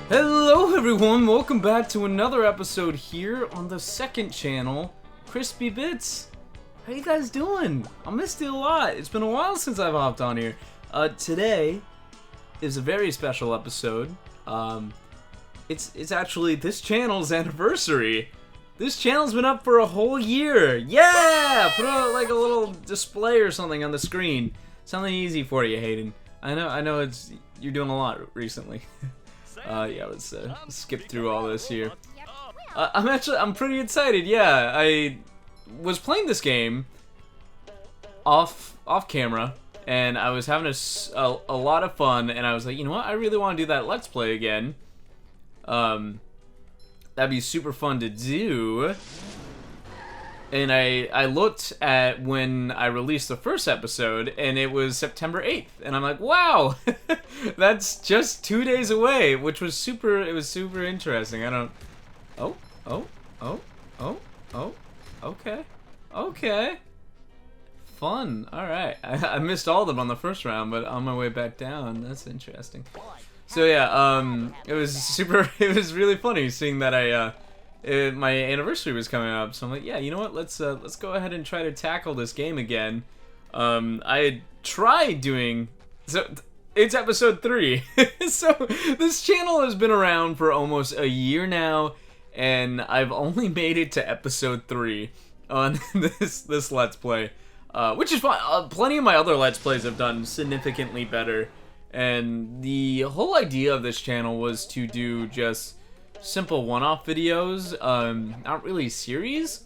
Hello everyone, welcome back to another episode here on the second channel, CrispyBits. How you guys doing? I missed you a lot. It's been a while since I've hopped on here. Today is a very special episode. It's actually this channel's anniversary. This channel's been up for a whole year. Yeah! Put out like a little display or something on the screen. Something easy for you, Hayden. I know you're doing a lot recently. Yeah, let's skip through all this here. I'm pretty excited. Yeah, I was playing this game off camera, and I was having a lot of fun. And I was like, you know what? I really want to do that Let's Play again. That'd be super fun to do. And I looked at when I released the first episode, and it was September 8th, and I'm like, wow, that's just 2 days away, which was super interesting. I don't, okay. Fun, alright. I missed all of them on the first round, but on my way back down, that's interesting. So yeah, it was really funny seeing that my anniversary was coming up, so I'm like, yeah, you know what? Let's go ahead and try to tackle this game again. I had tried doing, so it's episode 3. So this channel has been around for almost a year now, and I've only made it to episode 3 on this Let's Play, which is fine. Plenty of my other Let's Plays have done significantly better, and the whole idea of this channel was to do just simple one-off videos, not really series,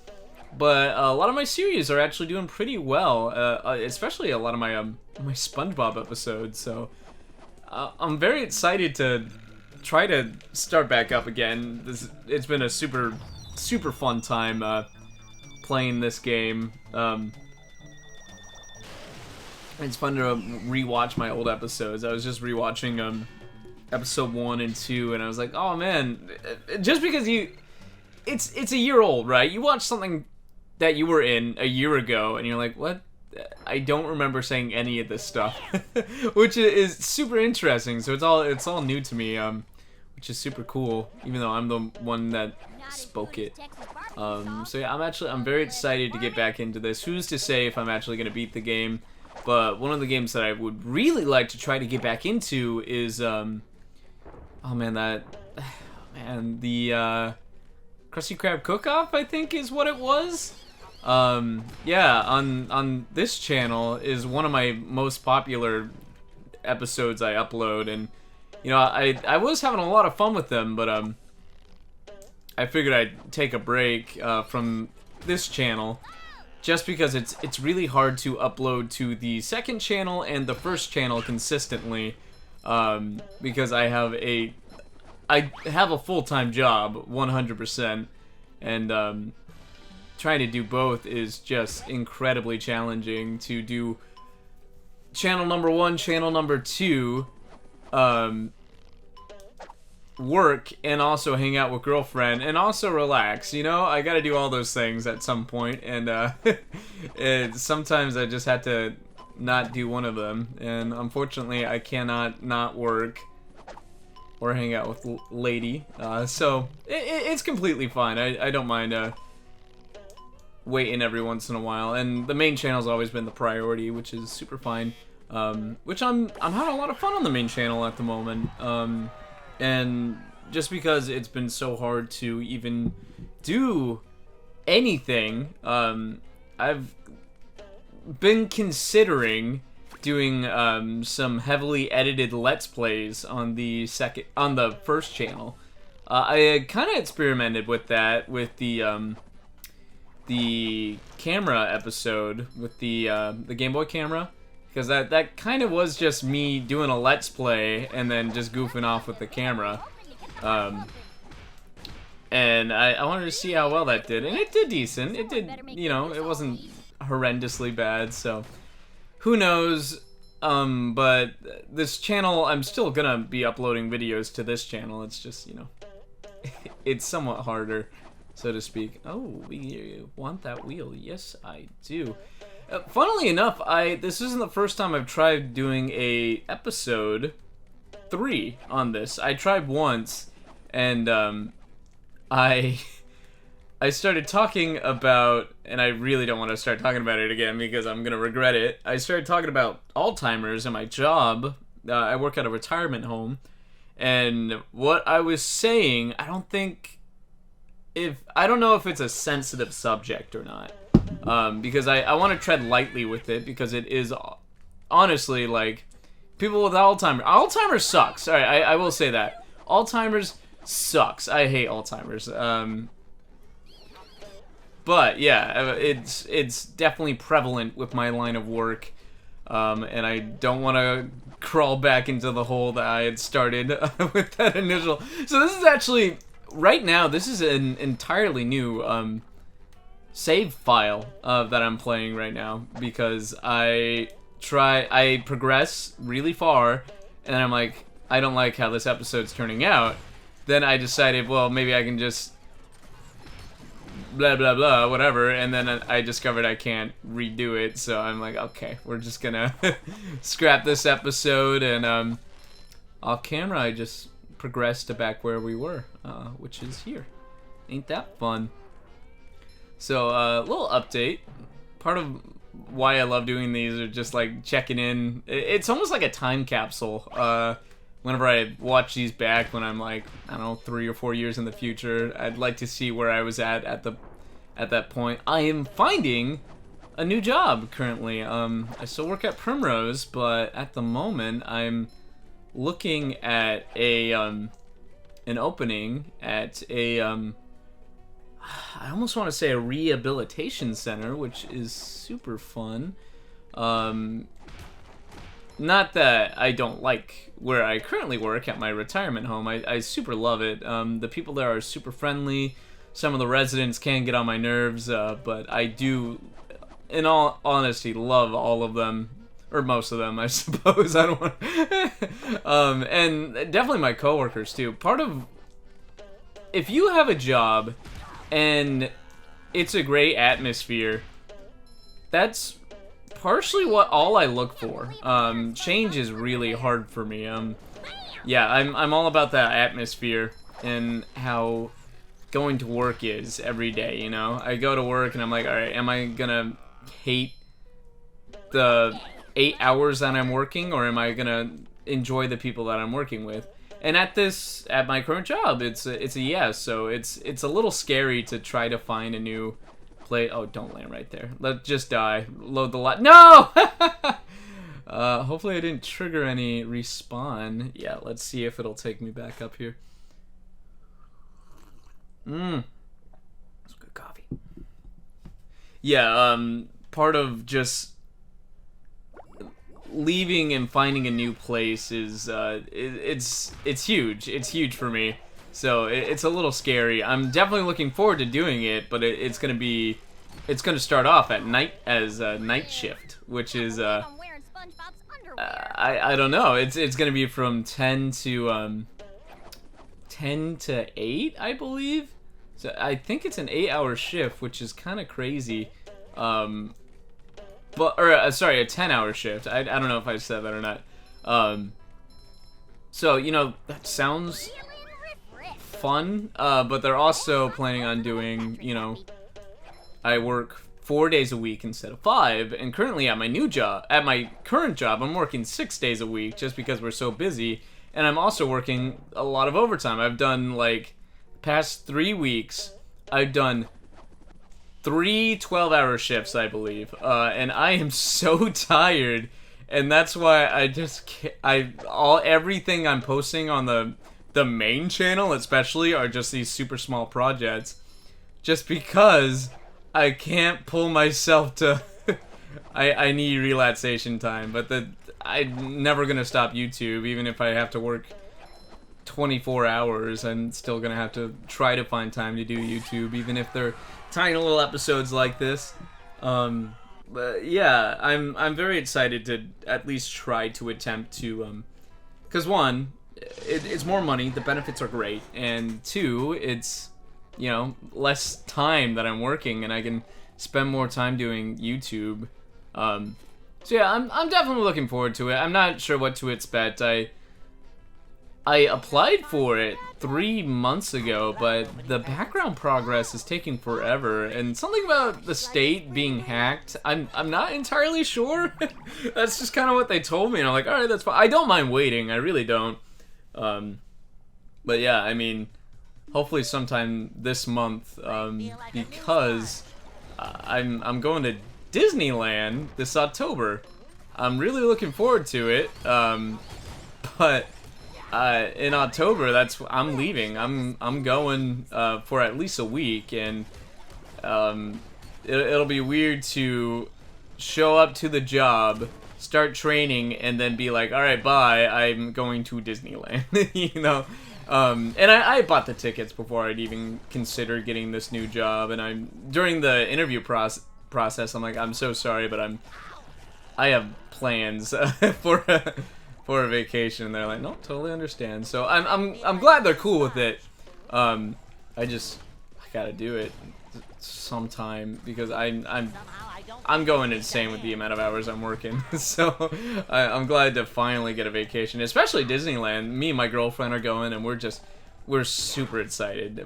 but a lot of my series are actually doing pretty well, especially a lot of my my Spongebob episodes, so I'm very excited to try to start back up again. It's been a super fun time playing this game. It's fun to rewatch my old episodes. I was just rewatching episode 1 and 2, and I was like, oh man, just because it's a year old, right? You watch something that you were in a year ago, and you're like, what? I don't remember saying any of this stuff, which is super interesting. So it's all new to me, which is super cool, even though I'm the one that spoke it. So yeah, I'm very excited to get back into this. Who's to say if I'm actually gonna beat the game? But one of the games that I would really like to try to get back into is the Krusty Krab Cook-Off, I think is what it was. Yeah, on this channel is one of my most popular episodes I upload, and you know, I was having a lot of fun with them, but I figured I'd take a break from this channel just because it's really hard to upload to the second channel and the first channel consistently, because I have a full-time job, 100%, and trying to do both is just incredibly challenging. To do channel number 1, channel number 2, work, and also hang out with girlfriend, and also relax, you know? I gotta do all those things at some point, and sometimes I just have to not do one of them, and unfortunately I cannot not work or hang out with lady, so it's completely fine. I don't mind waiting every once in a while, and the main channel's always been the priority, which is super fine. Which I'm having a lot of fun on the main channel at the moment, and just because it's been so hard to even do anything, I've been considering doing some heavily edited Let's Plays on the first channel. I kind of experimented with that with the camera episode with the Game Boy camera, because that kind of was just me doing a Let's Play and then just goofing off with the camera, and I wanted to see how well that did, and it did decent. It did, you know, it wasn't horrendously bad, so who knows. But this channel, I'm still gonna be uploading videos to this channel. It's just, you know, it's somewhat harder, so to speak. Oh, we want that wheel. Yes, I do. Funnily enough, this isn't the first time I've tried doing a episode 3 on this. I tried once, and I I started talking about, and I really don't want to start talking about it again because I'm gonna regret it. I started talking about Alzheimer's and my job. I work at a retirement home, and what I was saying, I don't know if it's a sensitive subject or not, because I want to tread lightly with it because it is honestly like people with Alzheimer's sucks. All right, I will say that Alzheimer's sucks. I hate Alzheimer's. But yeah, it's definitely prevalent with my line of work, and I don't want to crawl back into the hole that I had started with that initial. So this is actually right now. This is an entirely new save file that I'm playing right now because I progress really far, and I'm like, I don't like how this episode's turning out. Then I decided, well, maybe I can just blah blah blah whatever, and then I discovered I can't redo it, so I'm like, okay, we're just gonna scrap this episode, and off camera I just progressed to back where we were, which is here. Ain't that fun? So little update. Part of why I love doing these are just like checking in. It's almost like a time capsule. Whenever I watch these back when I'm like, I don't know, 3 or 4 years in the future, I'd like to see where I was at that point. I am finding a new job currently. I still work at Primrose, but at the moment I'm looking at an opening at a I almost want to say a rehabilitation center, which is super fun. Not that I don't like where I currently work at my retirement home. I super love it. The people there are super friendly. Some of the residents can get on my nerves, but I do, in all honesty, love all of them. Or most of them, I suppose. I don't want and definitely my coworkers, too. Part of... If you have a job and it's a great atmosphere, that's partially all I look for. Change is really hard for me. Yeah, I'm all about that atmosphere and how going to work is every day, you know? I go to work and I'm like, alright, am I gonna hate the 8 hours that I'm working, or am I gonna enjoy the people that I'm working with? And at my current job, it's a yes, so it's a little scary to try to find a new play. Oh, don't land right there. Just die. Load the lot. No! Hopefully I didn't trigger any respawn. Yeah, let's see if it'll take me back up here. That's good coffee. Yeah, part of just leaving and finding a new place is it's huge. It's huge for me. So it's a little scary. I'm definitely looking forward to doing it, but it's gonna start off at night as a night shift, which is I don't know. It's gonna be from 10 to 8, I believe. So I think it's an 8-hour shift, which is kind of crazy. Sorry, a 10-hour shift. I don't know if I said that or not. So you know, that sounds fun, but they're also planning on doing, you know, I work 4 days a week instead of 5, and currently at my current job, I'm working 6 days a week just because we're so busy, and I'm also working a lot of overtime. I've done, like, past 3 weeks, I've done 3 12-hour shifts, I believe, and I am so tired, and that's why I just can't, everything I'm posting on the main channel especially are just these super small projects, just because I can't pull myself to I need relaxation time, but I'm never gonna stop YouTube. Even if I have to work 24 hours, I'm still gonna have to try to find time to do YouTube, even if they're tiny little episodes like this. But yeah, I'm very excited to at least try to attempt to because one, it's more money, the benefits are great, and 2, it's, you know, less time that I'm working, and I can spend more time doing YouTube. So yeah, I'm definitely looking forward to it. I'm not sure what to expect. I applied for it 3 months ago, but the background progress is taking forever, and something about the state being hacked, I'm not entirely sure. That's just kind of what they told me, and I'm like, alright, that's fine. I don't mind waiting, I really don't. But yeah, I mean, hopefully sometime this month, because I'm going to Disneyland this October. I'm really looking forward to it, but in October, I'm leaving. I'm going for at least a week, and it'll be weird to show up to the job, start training, and then be like, all right, bye. I'm going to Disneyland, you know. And I bought the tickets before I'd even consider getting this new job, and during the interview process, I'm like, I'm so sorry, but I have plans for a vacation. And they're like, no, totally understand. So I'm glad they're cool with it. I gotta do it sometime because I'm going insane with the amount of hours I'm working. So I'm glad to finally get a vacation, especially Disneyland. Me and my girlfriend are going, and we're super excited.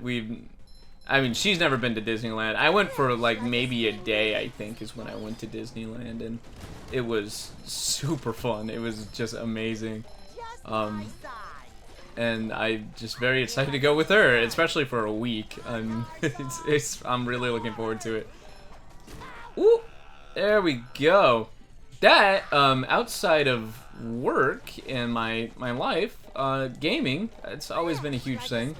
I mean, she's never been to Disneyland. I went for like maybe a day, I think, is when I went to Disneyland, and it was super fun. It was just amazing. And I'm just very excited to go with her, especially for a week. I'm really looking forward to it. Ooh, there we go. That, outside of work and my life, gaming, it's always been a huge thing.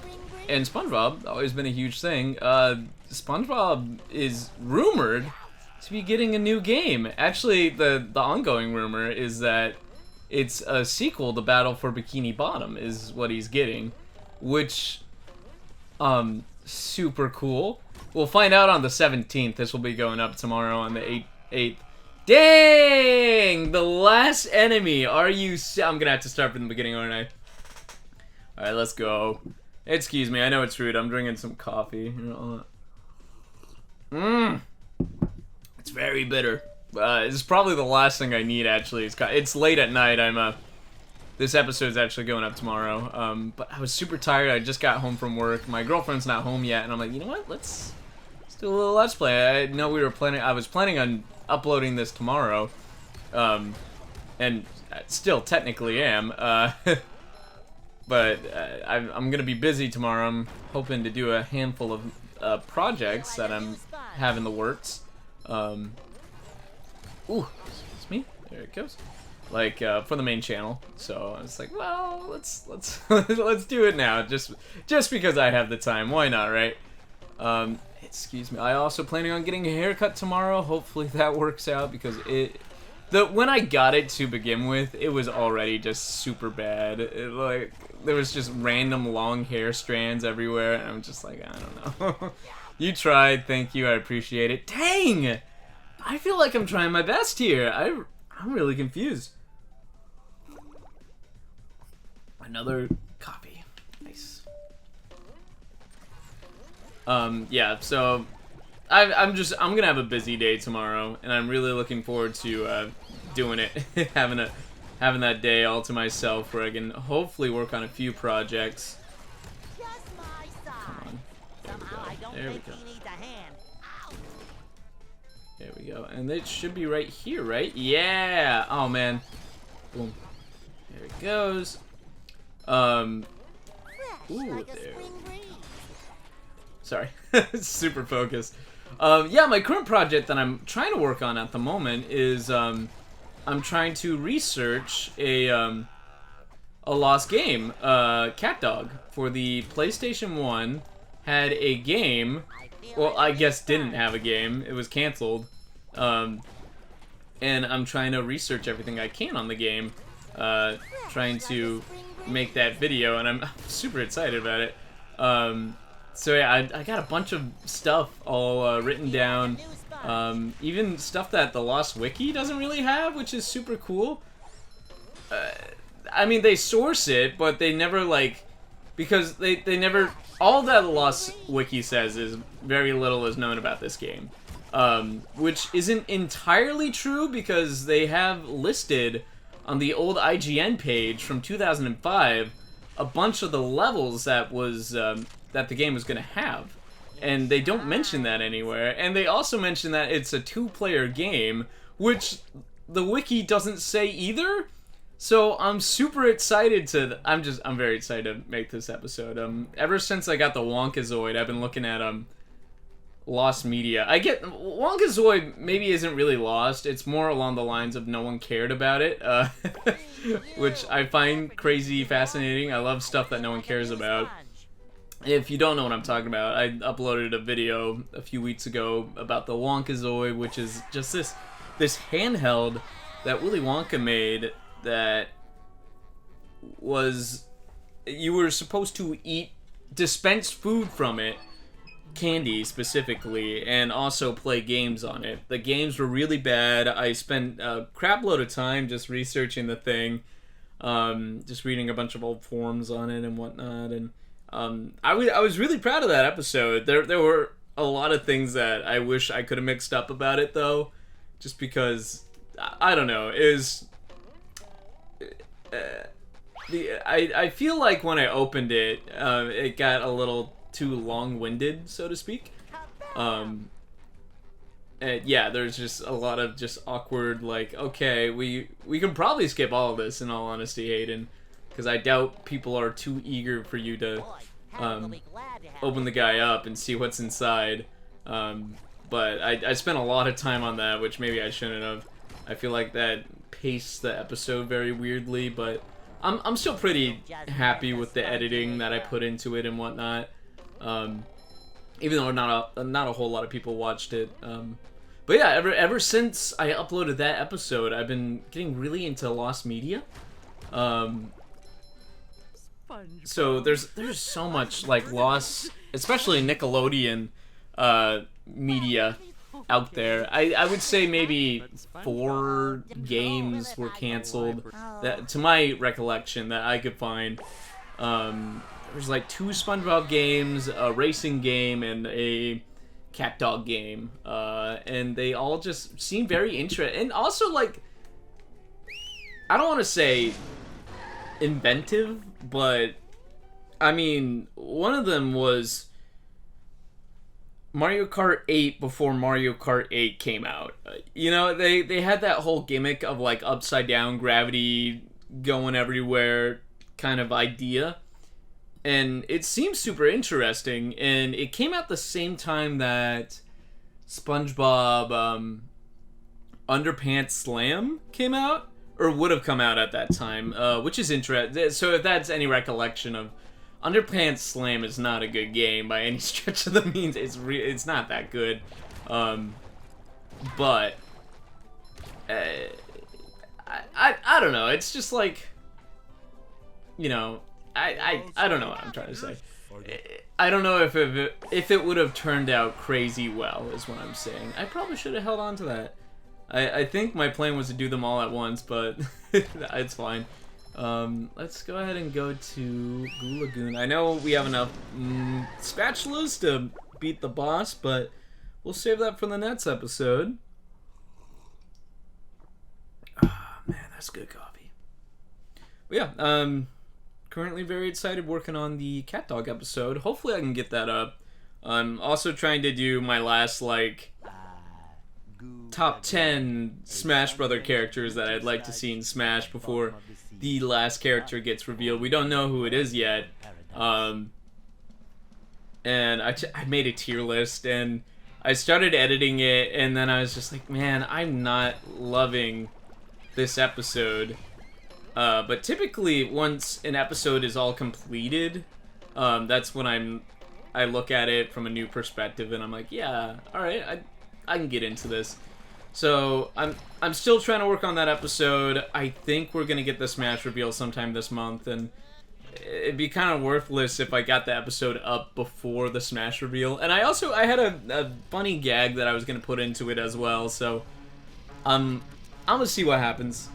And SpongeBob, always been a huge thing. SpongeBob is rumored to be getting a new game. Actually, the ongoing rumor is that it's a sequel to Battle for Bikini Bottom is what he's getting, which, super cool. We'll find out on the 17th. This will be going up tomorrow on the 8th. Dang! The last enemy. I'm gonna have to start from the beginning, aren't I? Alright, let's go. Excuse me, I know it's rude. I'm drinking some coffee. It's very bitter. It's probably the last thing I need, actually. It's late at night. This episode's actually going up tomorrow. But I was super tired. I just got home from work. My girlfriend's not home yet, and I'm like, you know what? Let's do a little Let's Play. I know I was planning on uploading this tomorrow. And still technically am. But I'm gonna be busy tomorrow. I'm hoping to do a handful of projects that I'm having the works. Ooh, it's me. There it goes. Like for the main channel. So I was like, well, let's let's do it now. Just because I have the time. Why not, right? Excuse me. I also planning on getting a haircut tomorrow. Hopefully that works out because when I got it to begin with, it was already just super bad. Like there was just random long hair strands everywhere, and I'm just like, I don't know. You tried, thank you, I appreciate it. Dang! I feel like I'm trying my best here. I'm really confused. Another copy. Nice. Yeah, so I'm gonna have a busy day tomorrow, and I'm really looking forward to doing it, having that day all to myself where I can hopefully work on a few projects. Come on. There we go. There we go. And it should be right here, right? Yeah! Oh, man. Boom. There it goes. Ooh, there. Sorry. Super focused. Yeah, my current project that I'm trying to work on at the moment is, I'm trying to research a lost game. Cat Dog for the PlayStation 1 had a game. Well, I guess didn't have a game. It was canceled. And I'm trying to research everything I can on the game. Trying to make that video, and I'm super excited about it. So yeah, I got a bunch of stuff all written down. Even stuff that the Lost Wiki doesn't really have, which is super cool. I mean, they source it, but they never, like... Because they never... All that the Lost Wiki says is very little is known about this game. Which isn't entirely true, because they have listed on the old IGN page from 2005 a bunch of the levels that the game was gonna have, and they don't mention that anywhere. And they also mention that it's a 2-player game, which the wiki doesn't say either. So I'm super excited to. I'm very excited to make this episode. Ever since I got the Wonkazoid, I've been looking at lost media. I get Wonkazoid maybe isn't really lost. It's more along the lines of no one cared about it, which I find crazy fascinating. I love stuff that no one cares about. If you don't know what I'm talking about, I uploaded a video a few weeks ago about the Wonkazoid, which is just this handheld that Willy Wonka made that was, you were supposed to dispense food from it, candy specifically, and also play games on it. The games were really bad. I spent a crap load of time just researching the thing, just reading a bunch of old forums on it and whatnot, and I was really proud of that episode. There were a lot of things that I wish I could have mixed up about it, though, just because, I don't know, it was... I feel like when I opened it, it got a little too long-winded, so to speak. Yeah, there's just a lot of just awkward, like, okay, we can probably skip all of this, in all honesty, Hayden, because I doubt people are too eager for you to open the guy up and see what's inside. But I spent a lot of time on that, which maybe I shouldn't have. I feel like that paced the episode very weirdly, but I'm still pretty happy with the editing that I put into it and whatnot. Even though not a whole lot of people watched it. But yeah, ever since I uploaded that episode, I've been getting really into lost media. So there's so much like lost, especially Nickelodeon media out there. I would say maybe 4 games were canceled, that, to my recollection, that I could find. There's like 2 Spongebob games, a racing game, and a cat dog game, and they all just seem very interesting. And also, like, I don't want to say inventive, but I mean, one of them was Mario Kart 8 before Mario Kart 8 came out. You know, they had that whole gimmick of like upside down gravity going everywhere kind of idea, and it seems super interesting. And it came out the same time that SpongeBob Underpants Slam came out, or would have come out at that time, which is interesting. So if that's any recollection of, Underpants Slam is not a good game by any stretch of the means. It's not that good, but I don't know. It's just like, you know, I don't know what I'm trying to say. I don't know if it would have turned out crazy well, is what I'm saying. I probably should have held on to that. I think my plan was to do them all at once, but it's fine. Let's go ahead and go to Goo Lagoon. I know we have enough spatulas to beat the boss, but we'll save that for the next episode. Ah, man, that's good coffee. But yeah, currently very excited working on the cat dog episode. Hopefully I can get that up. I'm also trying to do my last, like, top 10 Smash Brother characters that I'd like to see in Smash before the last character gets revealed. We don't know who it is yet. And I made a tier list, and I started editing it, and then I was just like, man, I'm not loving this episode. But typically, once an episode is all completed, that's when I look at it from a new perspective, and I'm like, yeah, alright, I can get into this. So I'm still trying to work on that episode. I think we're gonna get the Smash reveal sometime this month, and it'd be kind of worthless if I got the episode up before the Smash reveal. And I had a funny gag that I was gonna put into it as well. So I'm gonna see what happens.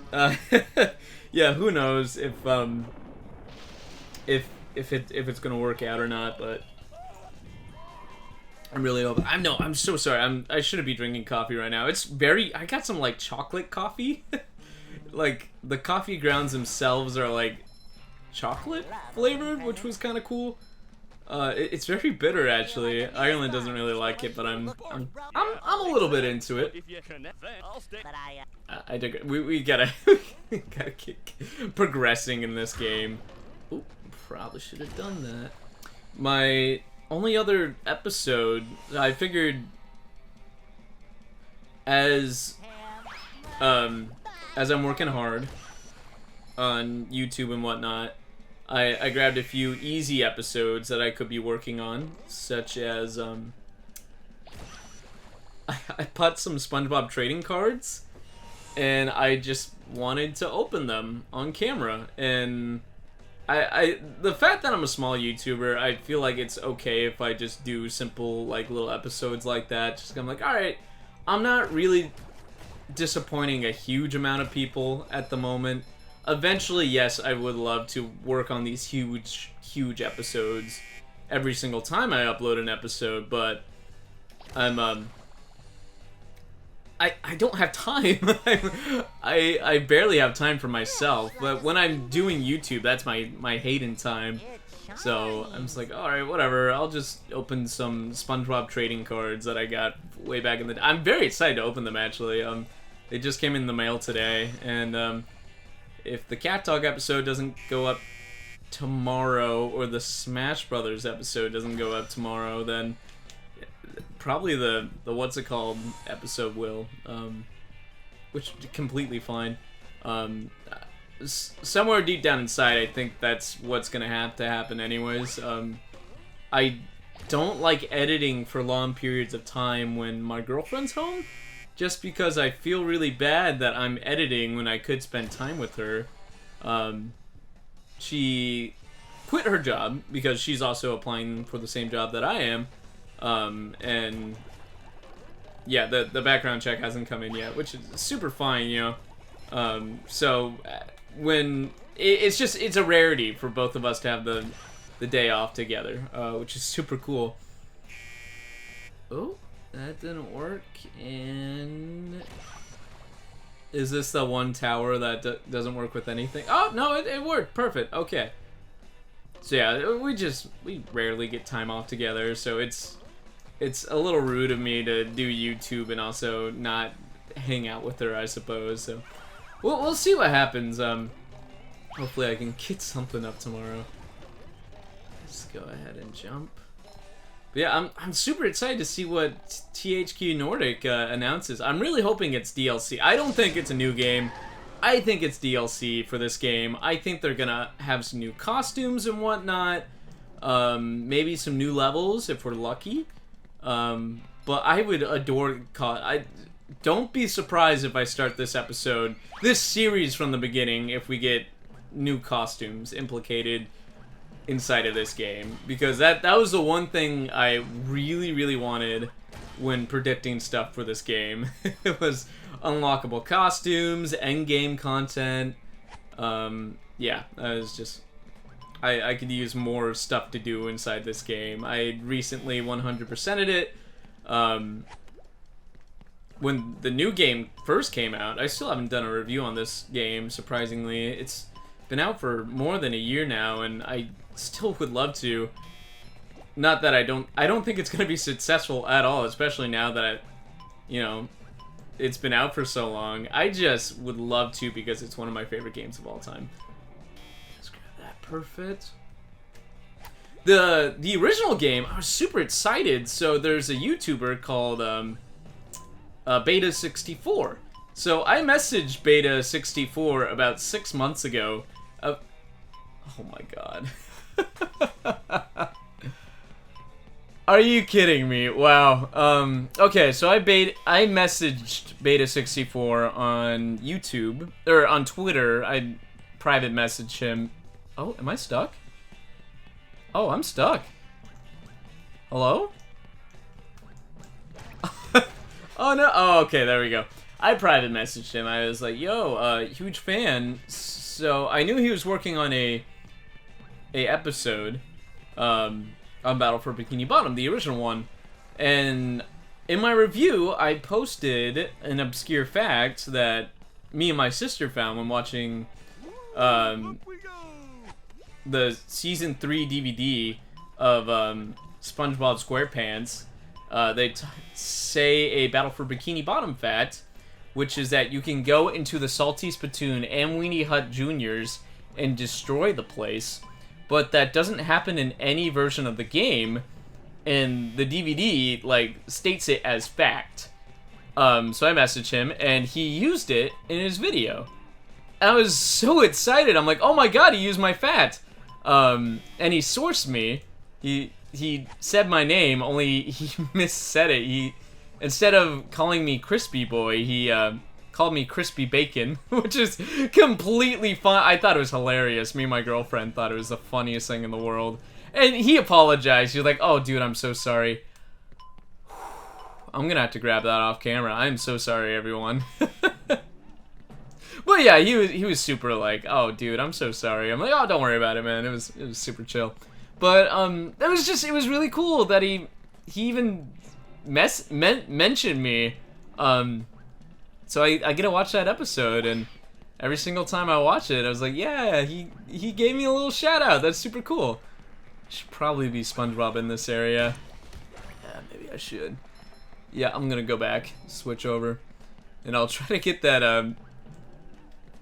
Yeah, who knows if it's gonna work out or not, but I'm really over. I'm so sorry. I shouldn't be drinking coffee right now. I got some like chocolate coffee. Like the coffee grounds themselves are like chocolate flavored, which was kind of cool. It's very bitter actually. Ireland doesn't really like it, but I'm a little bit into it. I dig. We gotta we gotta keep progressing in this game. Ooh, probably should have done that. My only other episode, I figured as I'm working hard on YouTube and whatnot, I grabbed a few easy episodes that I could be working on, such as I bought some Spongebob trading cards, and I just wanted to open them on camera. And the fact that I'm a small YouTuber, I feel like it's okay if I just do simple like little episodes like that. Just I'm like, all right, I'm not really disappointing a huge amount of people at the moment. Eventually, yes, I would love to work on these huge episodes every single time I upload an episode, but I'm I don't have time. I barely have time for myself, but when I'm doing YouTube, that's my hidden time. So I'm just like, all right, whatever. I'll just open some SpongeBob trading cards that I got way back in the day. I'm very excited to open them actually. They just came in the mail today, and if the Cat Dog episode doesn't go up tomorrow, or the Smash Brothers episode doesn't go up tomorrow, then probably the what's it called episode will, which is completely fine. Somewhere deep down inside, I think that's what's gonna have to happen anyways. I don't like editing for long periods of time when my girlfriend's home, just because I feel really bad that I'm editing when I could spend time with her. She quit her job because she's also applying for the same job that I am. And yeah, the background check hasn't come in yet, which is super fine, you know. So when it's a rarity for both of us to have the day off together, which is super cool. Oh, that didn't work. And is this the one tower that doesn't work with anything? Oh no, it worked. Perfect. Okay. So yeah, we rarely get time off together, so it's a little rude of me to do YouTube and also not hang out with her, I suppose. So we'll see what happens. Hopefully I can get something up tomorrow. Let's go ahead and jump. But yeah, I'm super excited to see what THQ Nordic announces. I'm really hoping it's DLC. I don't think it's a new game. I think it's DLC for this game. I think they're gonna have some new costumes and whatnot. Maybe some new levels if we're lucky. But I would adore... don't be surprised if I start this series from the beginning, if we get new costumes implicated inside of this game, because that was the one thing I really wanted when predicting stuff for this game. It was unlockable costumes, end game content. Yeah, I was just I could use more stuff to do inside this game. I recently 100%ed it. When the new game first came out, I still haven't done a review on this game, surprisingly. It's been out for more than a year now, and I still would love to. Not that I don't think it's going to be successful at all, especially now that, it's been out for so long. I just would love to, because it's one of my favorite games of all time. Let's grab that. Perfect. The original game, I was super excited. So there's a YouTuber called Beta64. So I messaged Beta64 about 6 months ago. Oh my god. Are you kidding me? Wow. Okay, so I messaged Beta64 on YouTube, or on Twitter. I private messaged him. Oh, am I stuck? Oh, I'm stuck. Hello? Oh no. Oh, okay, there we go. I private messaged him. I was like, yo, huge fan. So I knew he was working on a episode on Battle for Bikini Bottom, the original one. And in my review, I posted an obscure fact that me and my sister found when watching the season 3 DVD of SpongeBob SquarePants, they say a battle for Bikini Bottom Fat, which is that you can go into the Salty Spittoon and Weenie Hut Juniors and destroy the place, but that doesn't happen in any version of the game, and the DVD like states it as fact. So I messaged him, and he used it in his video. I was so excited. I'm like, oh my god, he used my fat. And he sourced me. He said my name, only he missaid it. He, instead of calling me Crispy Boy, he called me Crispy Bacon, which is completely fun. I thought it was hilarious. Me and my girlfriend thought it was the funniest thing in the world. And he apologized. He was like, oh, dude, I'm so sorry. I'm gonna have to grab that off camera. I'm so sorry, everyone. But yeah, he was super like, oh, dude, I'm so sorry. I'm like, oh, don't worry about it, man. It was super chill. But it was really cool that he even mentioned me. So I get to watch that episode, and every single time I watch it, I was like, yeah, he gave me a little shout out. That's super cool. Should probably be SpongeBob in this area. Yeah, maybe I should. Yeah, I'm gonna go back, switch over, and I'll try to get that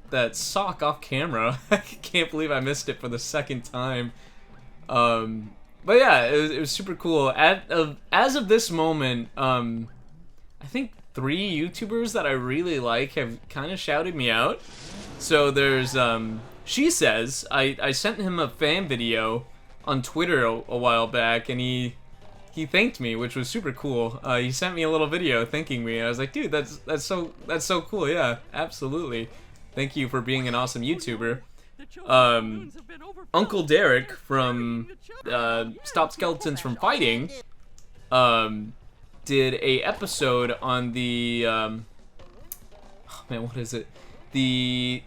that sock off camera. I can't believe I missed it for the second time. But yeah, it was super cool. As of this moment, I think 3 YouTubers that I really like have kind of shouted me out. So there's She Says, I sent him a fan video on Twitter a while back, and he thanked me, which was super cool. He sent me a little video thanking me. I was like, dude, that's so cool. Yeah, absolutely. Thank you for being an awesome YouTuber. Uncle Derek from Stop Skeletons from Fighting did a episode on the oh man, what is it? The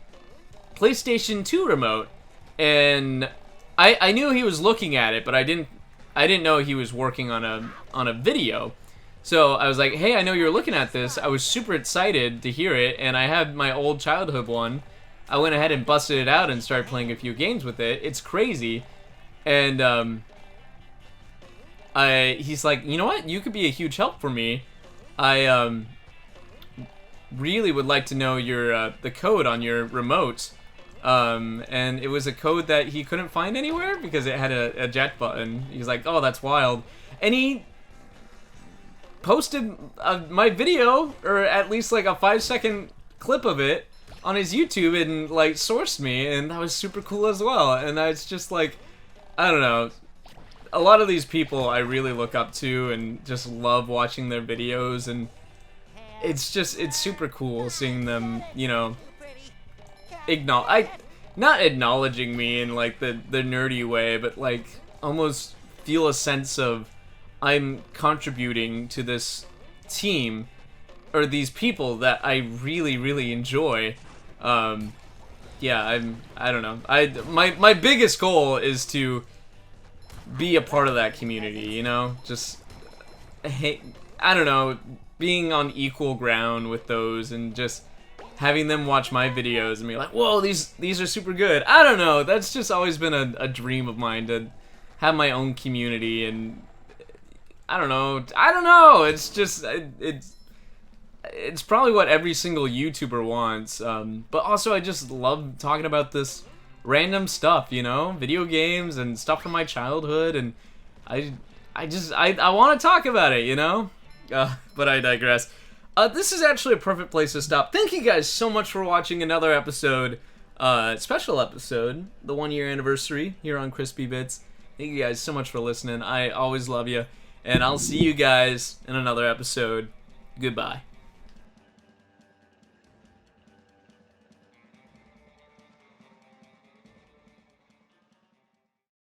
PlayStation 2 remote, and I knew he was looking at it, but I didn't know he was working on a video. So I was like, hey, I know you're looking at this. I was super excited to hear it, and I had my old childhood one. I went ahead and busted it out and started playing a few games with it. It's crazy. And he's like, you know what? You could be a huge help for me. I really would like to know your the code on your remote. And it was a code that he couldn't find anywhere because it had a jet button. He's like, oh, that's wild. And he posted my video, or at least like a 5-second clip of it, on his YouTube, and like sourced me, and that was super cool as well. And it's just like, I don't know, a lot of these people I really look up to and just love watching their videos, and it's super cool seeing them, you know, not acknowledging me in like the nerdy way, but like almost feel a sense of I'm contributing to this team or these people that I really, really enjoy. Yeah, I don't know. My biggest goal is to be a part of that community, you know? Just, I don't know, being on equal ground with those and just having them watch my videos and be like, whoa, these are super good. I don't know, that's just always been a dream of mine, to have my own community, and I don't know, it's just, it's probably what every single YouTuber wants, but also I just love talking about this random stuff, you know, video games and stuff from my childhood, and I want to talk about it, you know, but I digress. This is actually a perfect place to stop. Thank you guys so much for watching another episode, special episode, the 1-year anniversary here on CrispyBits. Thank you guys so much for listening. I always love you, and I'll see you guys in another episode. Goodbye.